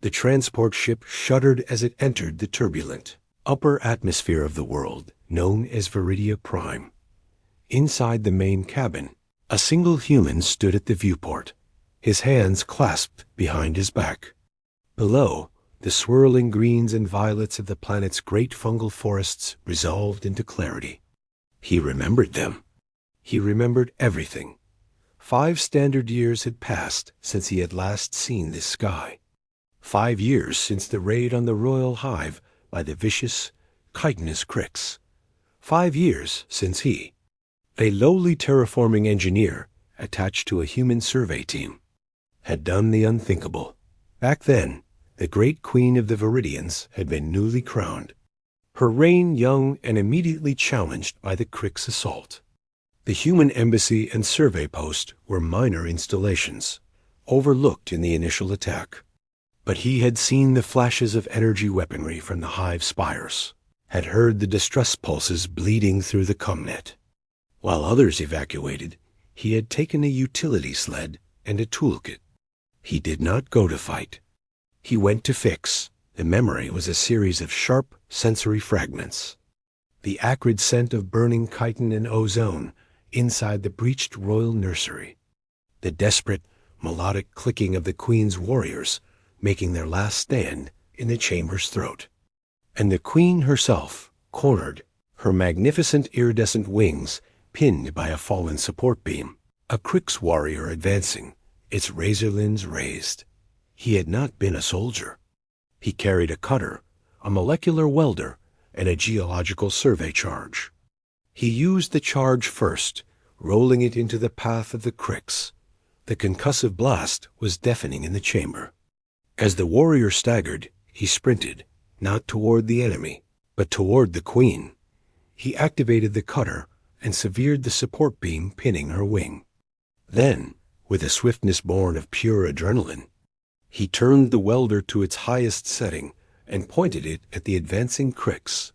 The transport ship shuddered as it entered the turbulent upper atmosphere of the world known as Vidia Prime. Inside the main cabin, a single human stood at the viewport, his hands clasped behind his back. Below, the swirling greens and violets of the planet's great fungal forests resolved into clarity. He remembered them. He remembered everything. 5 standard years had passed since he had last seen this sky. 5 years since the raid on the royal hive by the vicious, chitinous Crix. 5 years since he, a lowly terraforming engineer attached to a human survey team, had done the unthinkable. Back then, the great queen of the Viridians had been newly crowned, her reign young and immediately challenged by the Crix assault. The human embassy and survey post were minor installations, overlooked in the initial attack. But he had seen the flashes of energy weaponry from the hive spires, had heard the distress pulses bleeding through the comnet. While others evacuated, he had taken a utility sled and a toolkit. He did not go to fight. He went to fix. The memory was a series of sharp sensory fragments. The acrid scent of burning chitin and ozone inside the breached royal nursery. The desperate, melodic clicking of the queen's warriors making their last stand in the chamber's throat. And the queen herself, cornered, her magnificent iridescent wings pinned by a fallen support beam, a Crix warrior advancing, its razor limbs raised. He had not been a soldier. He carried a cutter, a molecular welder, and a geological survey charge. He used the charge first, rolling it into the path of the Crix. The concussive blast was deafening in the chamber. As the warrior staggered, he sprinted, not toward the enemy, but toward the queen. He activated the cutter and severed the support beam pinning her wing. Then, with a swiftness born of pure adrenaline, he turned the welder to its highest setting and pointed it at the advancing Crix.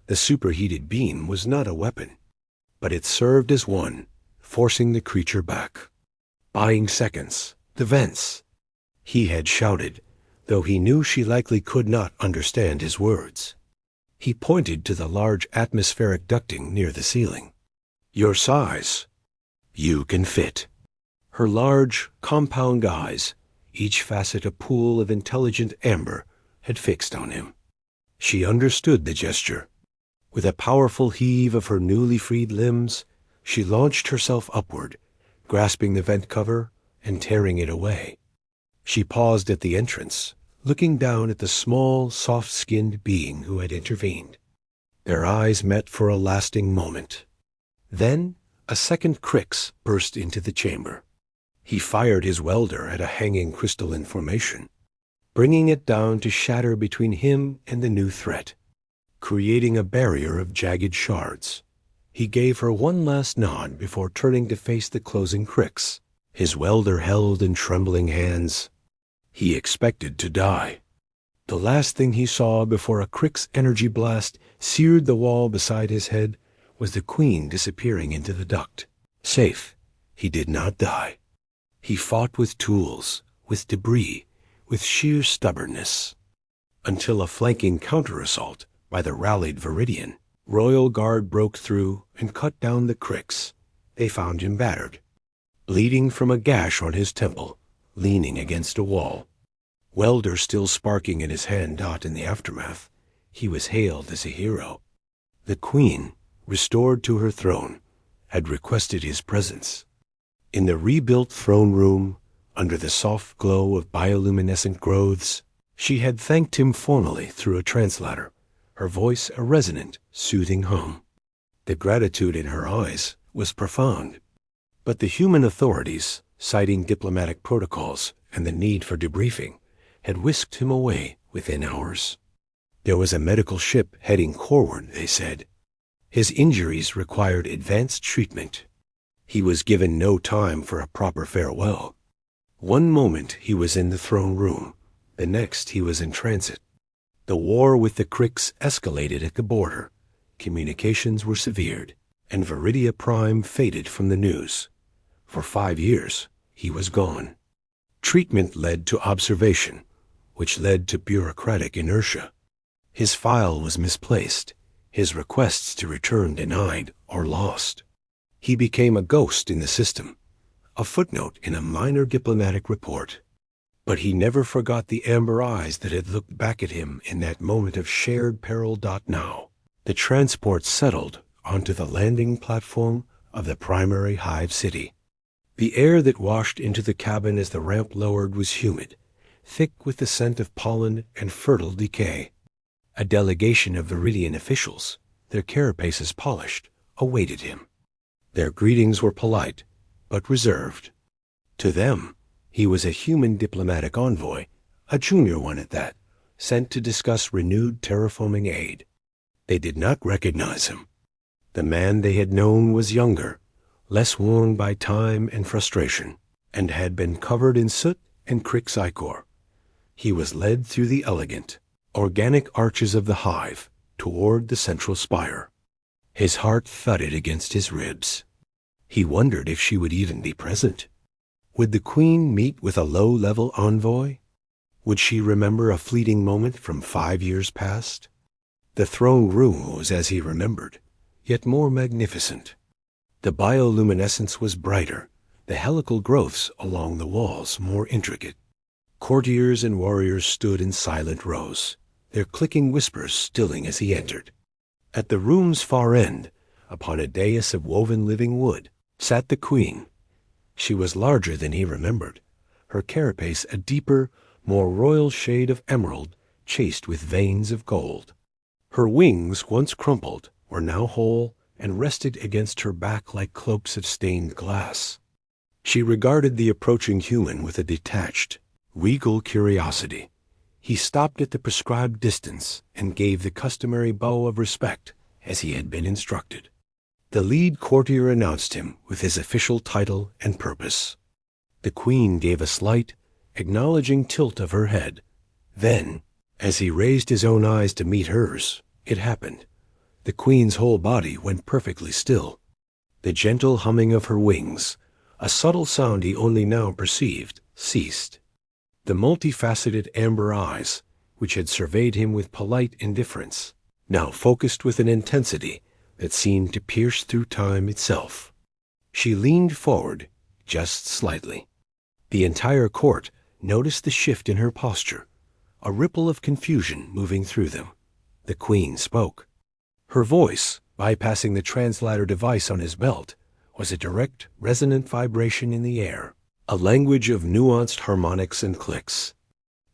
The superheated beam was not a weapon, but it served as one, forcing the creature back. Buying seconds, the vents. He had shouted, though he knew she likely could not understand his words. He pointed to the large atmospheric ducting near the ceiling. Your size. You can fit. Her large, compound eyes, each facet a pool of intelligent amber, had fixed on him. She understood the gesture. With a powerful heave of her newly freed limbs, she launched herself upward, grasping the vent cover and tearing it away. She paused at the entrance, looking down at the small, soft-skinned being who had intervened. Their eyes met for a lasting moment. Then a second Crix burst into the chamber. He fired his welder at a hanging crystalline formation, bringing it down to shatter between him and the new threat, creating a barrier of jagged shards. He gave her one last nod before turning to face the closing Crix, his welder held in trembling hands. He expected to die. The last thing he saw before a Crix energy blast seared the wall beside his head was the queen disappearing into the duct. Safe. He did not die. He fought with tools, with debris, with sheer stubbornness, until a flanking counter-assault by the rallied Viridian Royal Guard broke through and cut down the Crix. They found him battered, bleeding from a gash on his temple, leaning against a wall. Welder still sparking in his hand dot in the aftermath, he was hailed as a hero. The queen, restored to her throne, had requested his presence. In the rebuilt throne room, under the soft glow of bioluminescent growths, she had thanked him formally through a translator, her voice a resonant, soothing hum. The gratitude in her eyes was profound. But the human authorities, citing diplomatic protocols and the need for debriefing, had whisked him away within hours. There was a medical ship heading coreward, they said. His injuries required advanced treatment. He was given no time for a proper farewell. One moment he was in the throne room, the next he was in transit. The war with the Crix escalated at the border. Communications were severed, and Vidia Prime faded from the news. For 5 years, he was gone. Treatment led to observation, which led to bureaucratic inertia. His file was misplaced, his requests to return denied or lost. He became a ghost in the system, a footnote in a minor diplomatic report. But he never forgot the amber eyes that had looked back at him in that moment of shared peril. Now, the transport settled onto the landing platform of the primary hive city. The air that washed into the cabin as the ramp lowered was humid, thick with the scent of pollen and fertile decay. A delegation of Viridian officials, their carapaces polished, awaited him. Their greetings were polite, but reserved. To them, he was a human diplomatic envoy, a junior one at that, sent to discuss renewed terraforming aid. They did not recognize him. The man they had known was younger, less worn by time and frustration, and had been covered in soot and crick's ichor. He was led through the elegant, organic arches of the hive toward the central spire. His heart thudded against his ribs. He wondered if she would even be present. Would the queen meet with a low-level envoy? Would she remember a fleeting moment from 5 years past? The throne room was as he remembered, yet more magnificent. The bioluminescence was brighter, the helical growths along the walls more intricate. Courtiers and warriors stood in silent rows, their clicking whispers stilling as he entered. At the room's far end, upon a dais of woven living wood, sat the queen. She was larger than he remembered, her carapace a deeper, more royal shade of emerald chased with veins of gold. Her wings, once crumpled, were now whole and rested against her back like cloaks of stained glass. She regarded the approaching human with a detached, regal curiosity. He stopped at the prescribed distance and gave the customary bow of respect as he had been instructed. The lead courtier announced him with his official title and purpose. The queen gave a slight, acknowledging tilt of her head. Then, as he raised his own eyes to meet hers, it happened. The queen's whole body went perfectly still. The gentle humming of her wings, a subtle sound he only now perceived, ceased. The multifaceted amber eyes, which had surveyed him with polite indifference, now focused with an intensity that seemed to pierce through time itself. She leaned forward, just slightly. The entire court noticed the shift in her posture, a ripple of confusion moving through them. The queen spoke. Her voice, bypassing the translator device on his belt, was a direct, resonant vibration in the air, a language of nuanced harmonics and clicks.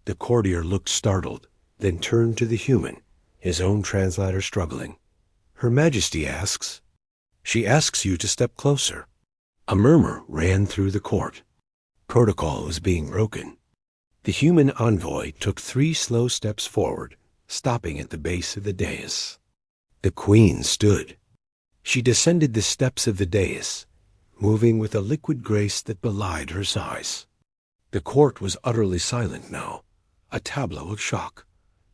The courtier looked startled, then turned to the human, his own translator struggling. "Her Majesty asks." "She asks you to step closer." A murmur ran through the court. Protocol was being broken. The human envoy took 3 slow steps forward, stopping at the base of the dais. The queen stood. She descended the steps of the dais, moving with a liquid grace that belied her size. The court was utterly silent now, a tableau of shock.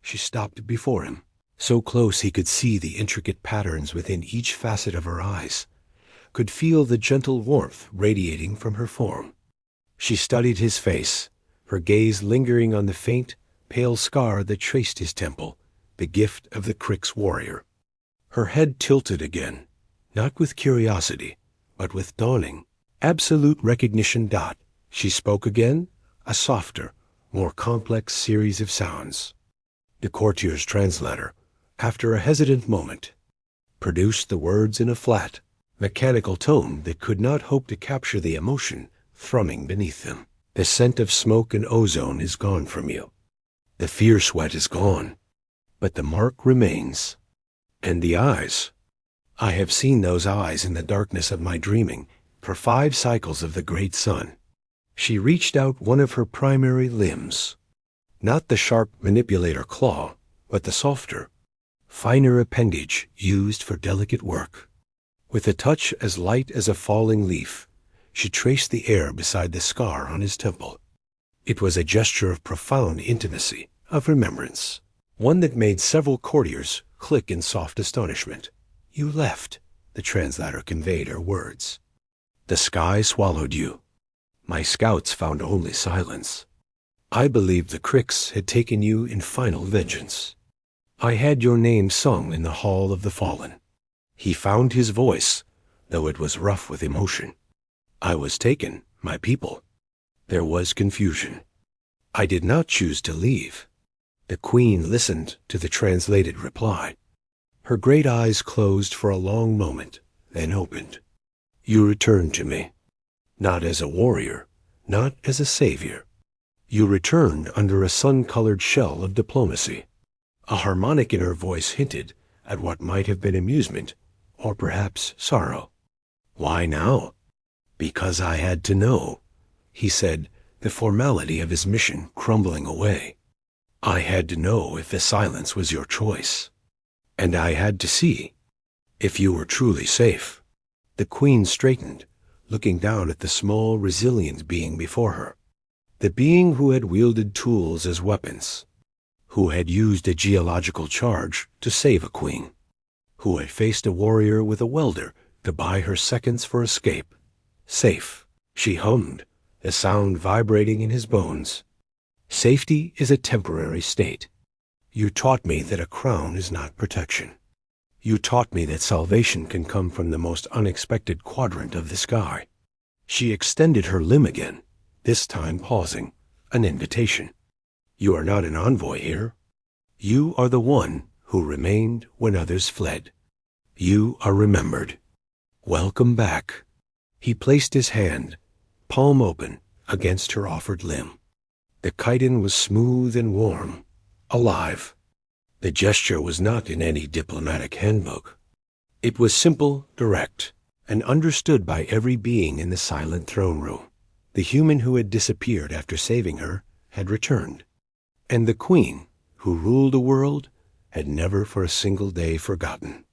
She stopped before him, so close he could see the intricate patterns within each facet of her eyes, could feel the gentle warmth radiating from her form. She studied his face, her gaze lingering on the faint, pale scar that traced his temple, the gift of the Crix warrior. Her head tilted again, not with curiosity, but with dawning, absolute recognition. She spoke again, a softer, more complex series of sounds. The courtier's translator, after a hesitant moment, produced the words in a flat, mechanical tone that could not hope to capture the emotion thrumming beneath them. "The scent of smoke and ozone is gone from you. The fear sweat is gone, but the mark remains. And the eyes. I have seen those eyes in the darkness of my dreaming for 5 cycles of the great sun." She reached out one of her primary limbs, not the sharp manipulator claw, but the softer, finer appendage used for delicate work. With a touch as light as a falling leaf, she traced the air beside the scar on his temple. It was a gesture of profound intimacy, of remembrance, one that made several courtiers click in soft astonishment. "You left," the translator conveyed her words. "The sky swallowed you. My scouts found only silence." I believed the Crix had taken you in final vengeance. I had your name sung in the Hall of the Fallen. He found his voice, though it was rough with emotion. I was taken, my people. There was confusion. I did not choose to leave. The Queen listened to the translated reply. Her great eyes closed for a long moment, then opened. You returned to me, not as a warrior, not as a savior. You returned under a sun-colored shell of diplomacy. A harmonic in her voice hinted at what might have been amusement, or perhaps sorrow. Why now? Because I had to know, he said, the formality of his mission crumbling away. I had to know if the silence was your choice. And I had to see if you were truly safe. The Queen straightened, looking down at the small, resilient being before her. The being who had wielded tools as weapons, who had used a geological charge to save a queen, who had faced a warrior with a welder to buy her seconds for escape. Safe, she hummed, a sound vibrating in his bones. Safety is a temporary state. You taught me that a crown is not protection. You taught me that salvation can come from the most unexpected quadrant of the sky. She extended her limb again, this time pausing, an invitation. You are not an envoy here. You are the one who remained when others fled. You are remembered. Welcome back. He placed his hand, palm open, against her offered limb. The chitin was smooth and warm, alive. The gesture was not in any diplomatic handbook. It was simple, direct, and understood by every being in the silent throne room. The human who had disappeared after saving her had returned. And the Queen, who ruled a world, had never for a single day forgotten.